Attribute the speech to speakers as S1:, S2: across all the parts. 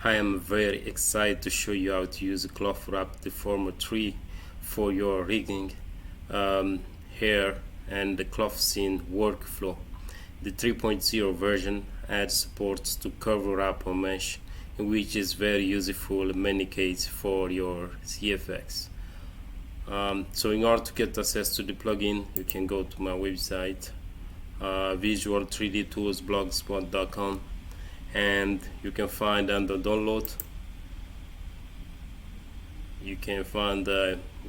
S1: I am very excited to show you how to use ClothWrapDeformer 3 for your rigging, hair and the cloth scene workflow. The 3.0 version adds support to curve wrap or mesh, which is very useful in many cases for your CFX. So in order to get access to the plugin, you can go to my website, visual3dtools.blogspot.com, and you can find under download, you can find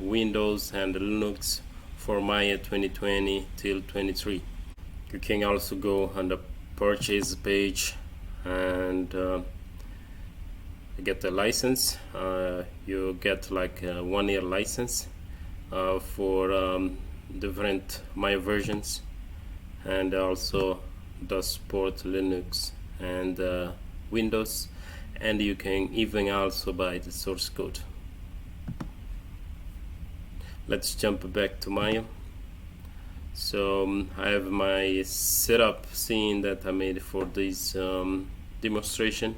S1: Windows and Linux for Maya 2020 till 23. You can also go on the purchase page and get a license. You get like a 1-year license for different Maya versions, and also does support Linux and Windows, and you can even also buy the source code. Let's jump back to Maya. So I have my setup scene that I made for this demonstration,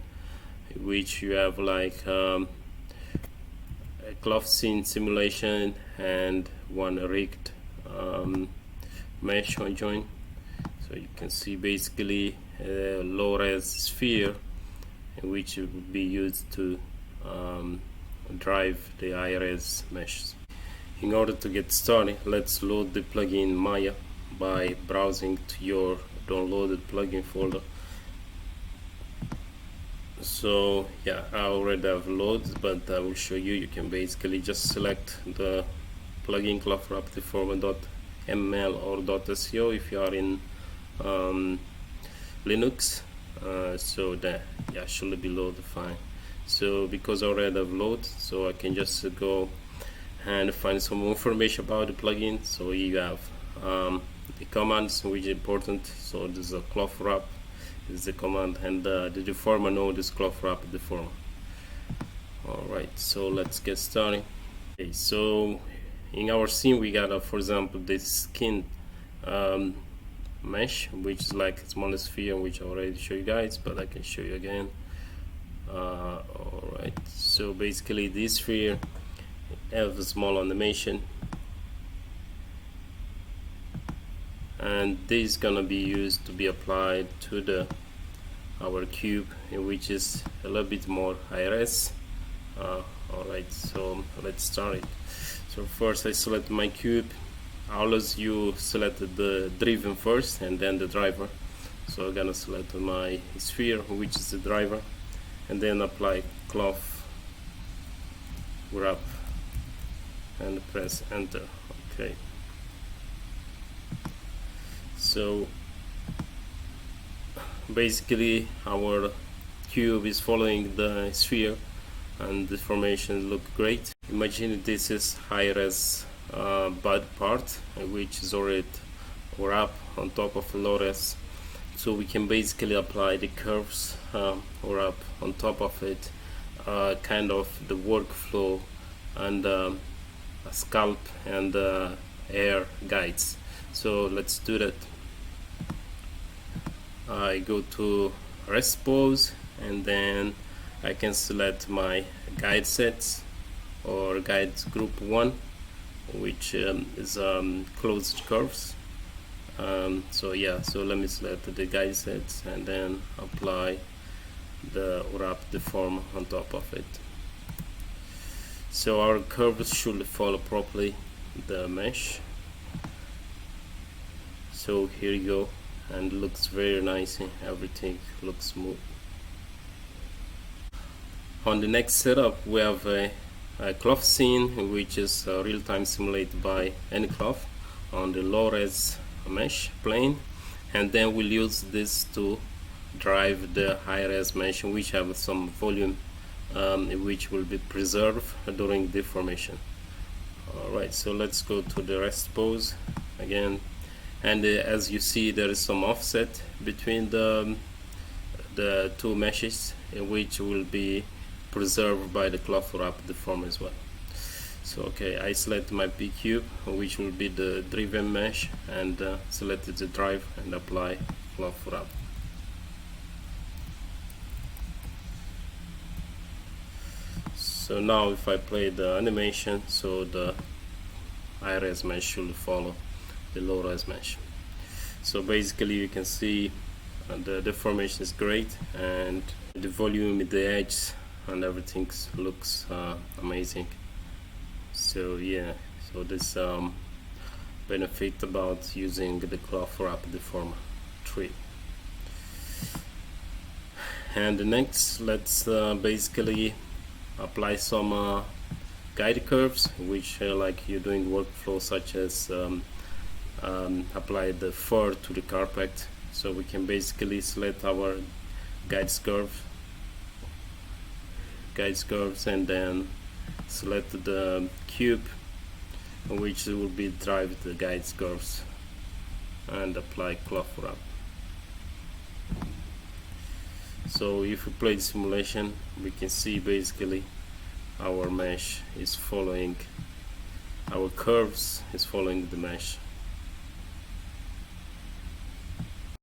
S1: which you have like a cloth scene simulation and one rigged mesh on joint. So you can see basically a low-res sphere which would be used to drive the high-res meshes. In order to get started, let's load the plugin Maya by browsing to your downloaded plugin folder. So yeah, I already have loaded, but I will show you. You can basically just select the plugin ClothWrapDeformer.ml or .sco if you are in Linux. So that should be loaded fine. So because I already have loaded, so I can just go and find some more information about the plugin. So you have the commands, which is important. So this is a cloth wrap is the command, and the deformer node is ClothWrapDeformer. Alright, so let's get started. Okay, so in our scene we got for example this skin mesh, which is like a small sphere, which I already show you guys, but I can show you again. Alright, so basically this sphere have a small animation, and this is gonna be used to be applied to our cube, which is a little bit more high-res. Alright, so let's start it. So first I select my cube. Always you select the driven first and then the driver. So I'm gonna select my sphere, which is the driver, and then apply cloth wrap and press enter. Okay, so basically our cube is following the sphere and the formation look great. Imagine this is high-res bud part, which is already wrap on top of low-res, so we can basically apply the curves wrap on top of it, kind of the workflow and a scalp and hair guides. So let's do that. I go to rest pose, and then I can select my guide sets or guides group 1, which is closed curves. So let me select the guide sets and then apply the wrap deform on top of it. So our curves should follow properly the mesh. So here you go, and looks very nice. Everything looks smooth. On the next setup we have a cloth scene, which is real-time simulated by any cloth on the low-res mesh plane, and then we'll use this to drive the high-res mesh, which have some volume which will be preserved during deformation. Alright, so let's go to the rest pose again, and as you see there is some offset between the two meshes, which will be preserved by the ClothWrapDeformer as well. So okay, I select my P cube, which will be the driven mesh, and selected the drive and apply ClothWrap. So now if I play the animation, so the high-res mesh should follow the low-res mesh. So basically you can see the deformation is great, and the volume with the edges and everything looks amazing. So yeah, so this benefit about using the ClothWrapDeformer 3. And next, let's basically apply some guide curves, which like you're doing workflow, such as apply the fur to the carpet. So we can basically select our guides curves, and then select the cube, which will be drive the guides curves, and apply cloth wrap. So if we play the simulation, we can see basically our mesh is following, our curves is following the mesh.